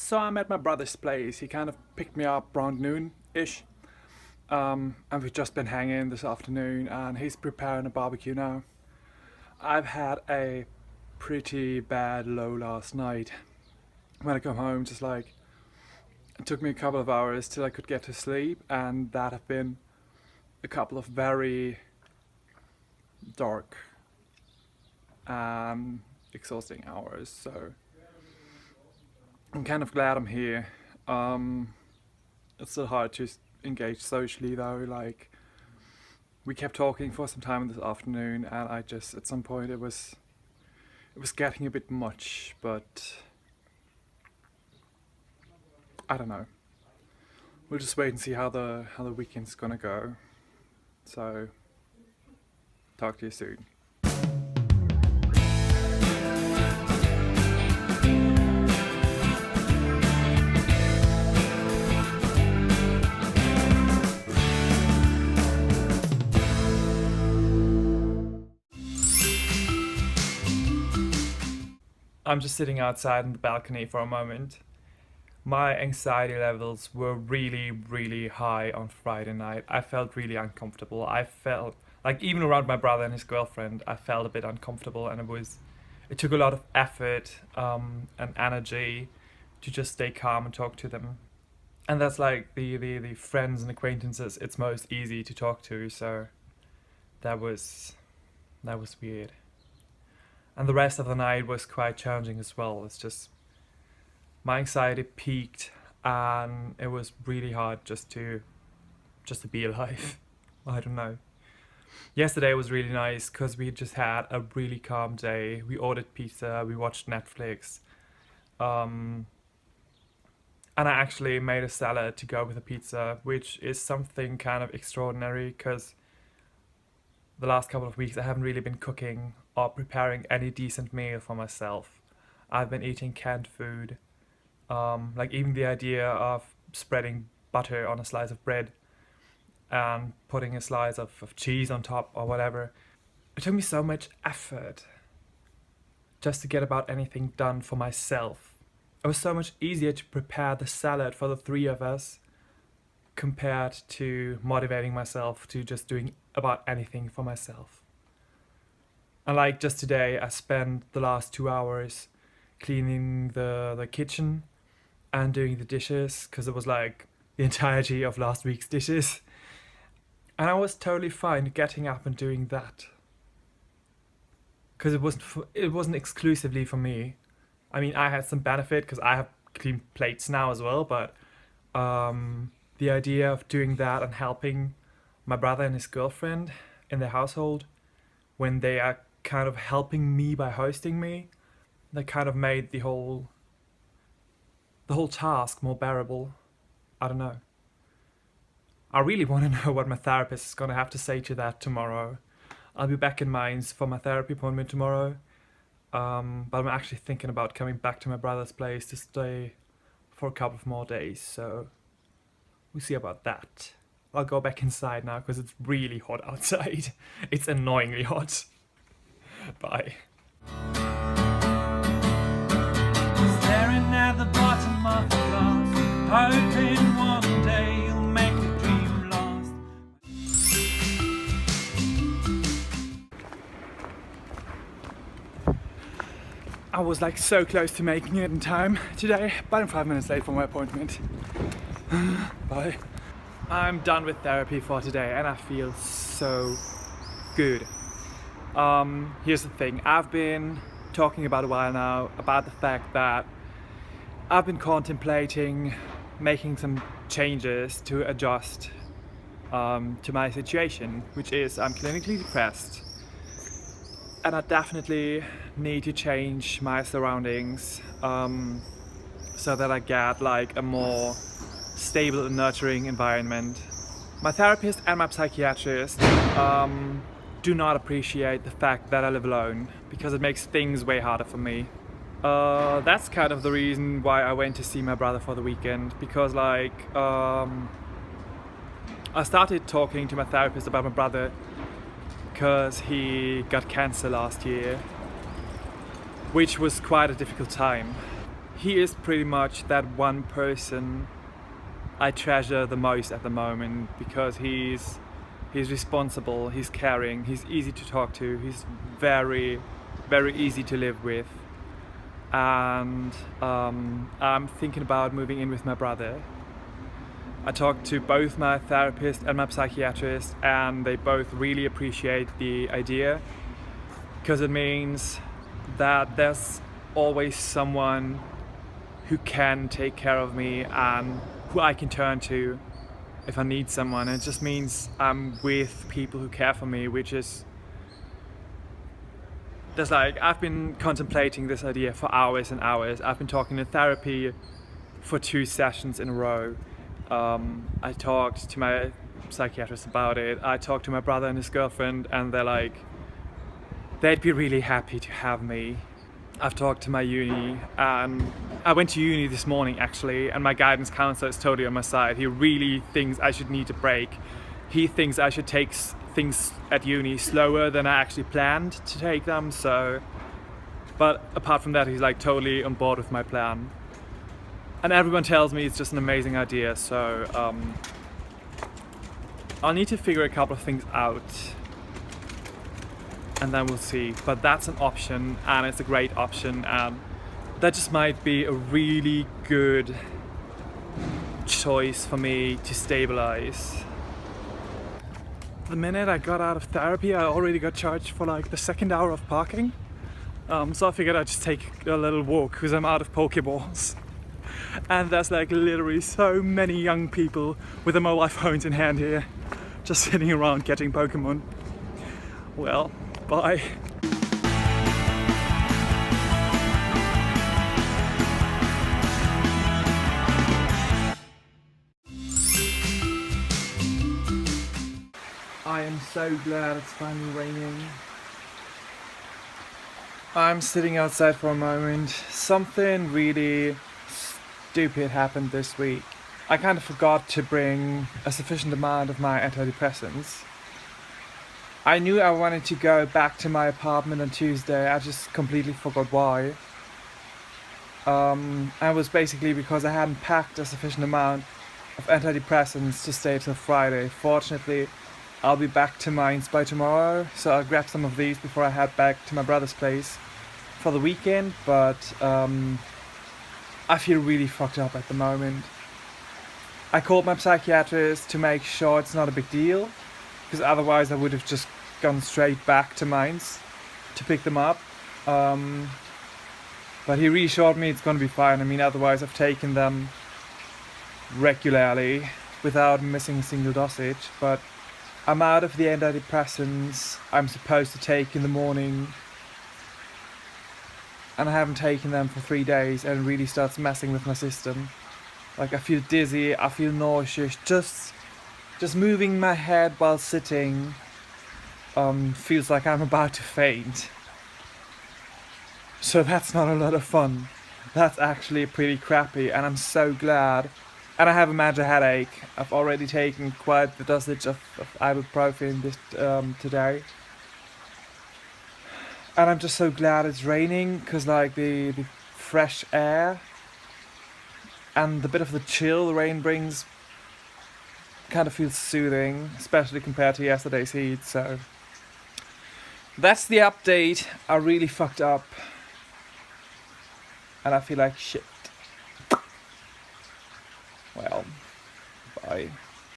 So I'm at my brother's place. He kind of picked me up around noon-ish. And we've just been hanging this afternoon and he's preparing a barbecue now. I've had a pretty bad low last night. When I come home, just like, it took me a couple of hours till I could get to sleep, and that have been a couple of very dark and exhausting hours, so I'm kind of glad I'm here. It's still hard to engage socially though, like we kept talking for some time this afternoon and I just, at some point it was getting a bit much, but I don't know. We'll just wait and see how the weekend's gonna go. So, talk to you soon. I'm just sitting outside on the balcony for a moment. My anxiety levels were really, really high on Friday night. I felt really uncomfortable. I felt like even around my brother and his girlfriend, I felt a bit uncomfortable, and it took a lot of effort and energy to just stay calm and talk to them. And that's like the friends and acquaintances it's most easy to talk to, so that was weird. And the rest of the night was quite challenging as well. It's just my anxiety peaked and it was really hard just to be alive. I don't know. Yesterday was really nice because we just had a really calm day. We ordered pizza, we watched Netflix. And I actually made a salad to go with the pizza, which is something kind of extraordinary because the last couple of weeks I haven't really been cooking or preparing any decent meal for myself. I've been eating canned food. Like even the idea of spreading butter on a slice of bread and putting a slice of cheese on top or whatever. It took me so much effort just to get about anything done for myself. It was so much easier to prepare the salad for the three of us compared to motivating myself to just doing about anything for myself. And like just today, I spent the last 2 hours cleaning the kitchen and doing the dishes because it was like the entirety of last week's dishes. And I was totally fine getting up and doing that because it wasn't exclusively for me. I mean, I had some benefit because I have clean plates now as well, but the idea of doing that and helping my brother and his girlfriend in their household when they are kind of helping me by hosting me, that kind of made the whole task more bearable. I don't know. I really want to know what my therapist is going to have to say to that tomorrow. I'll be back in Mainz for my therapy appointment tomorrow. But I'm actually thinking about coming back to my brother's place to stay for a couple of more days, so we'll see about that. I'll go back inside now because it's really hot outside. It's annoyingly hot. Bye. Staring at the bottom of the glass, hoping one day you'll make the dream last. I was like so close to making it in time today, but I'm 5 minutes late for my appointment. Bye. I'm done with therapy for today and I feel so good. Here's the thing, I've been talking about a while now about the fact that I've been contemplating making some changes to adjust to my situation, which is I'm clinically depressed and I definitely need to change my surroundings so that I get like a more stable and nurturing environment. My therapist and my psychiatrist do not appreciate the fact that I live alone because it makes things way harder for me. That's kind of the reason why I went to see my brother for the weekend, because like I started talking to my therapist about my brother because he got cancer last year, which was quite a difficult time. he is pretty much that one person I treasure the most at the moment, because he's responsible, he's caring, he's easy to talk to, he's very, very easy to live with. And I'm thinking about moving in with my brother. I talked to both my therapist and my psychiatrist, and they both really appreciate the idea, because it means that there's always someone who can take care of me and who I can turn to if I need someone. It just means I'm with people who care for me, which is just like, I've been contemplating this idea for hours and hours. I've been talking to therapy for 2 sessions in a row. I talked to my psychiatrist about it. I talked to my brother and his girlfriend, and they're like, they'd be really happy to have me. I've talked to my uni, and I went to uni this morning actually, and my guidance counselor is totally on my side. He really thinks I should need a break. He thinks I should take things at uni slower than I actually planned to take them. So, but apart from that, he's like totally on board with my plan. And everyone tells me it's just an amazing idea. So I'll need to figure a couple of things out, and then we'll see. But that's an option, and it's a great option, and that just might be a really good choice for me to stabilize. The minute I got out of therapy, I already got charged for like the 2nd hour of parking. So I figured I'd just take a little walk because I'm out of Pokeballs. And there's like literally so many young people with their mobile phones in hand here, just sitting around getting Pokemon. Well, bye. I am so glad it's finally raining. I'm sitting outside for a moment. Something really stupid happened this week. I kind of forgot to bring a sufficient amount of my antidepressants. I knew I wanted to go back to my apartment on Tuesday, I just completely forgot why. And it was basically because I hadn't packed a sufficient amount of antidepressants to stay till Friday. Fortunately, I'll be back to Mainz by tomorrow, so I'll grab some of these before I head back to my brother's place for the weekend, but I feel really fucked up at the moment. I called my psychiatrist to make sure it's not a big deal, because otherwise I would have just gone straight back to Mainz to pick them up. But he reassured me it's going to be fine. I mean, otherwise I've taken them regularly without missing a single dosage, but I'm out of the antidepressants I'm supposed to take in the morning, and I haven't taken them for 3 days, and it really starts messing with my system. Like, I feel dizzy, I feel nauseous, just moving my head while sitting feels like I'm about to faint. So that's not a lot of fun. That's actually pretty crappy, and I'm so glad. And I have a major headache. I've already taken quite the dosage of ibuprofen today. And I'm just so glad it's raining, because like the fresh air and the bit of the chill the rain brings kind of feels soothing, especially compared to yesterday's heat. So that's the update. I really fucked up, and I feel like shit. Well, bye.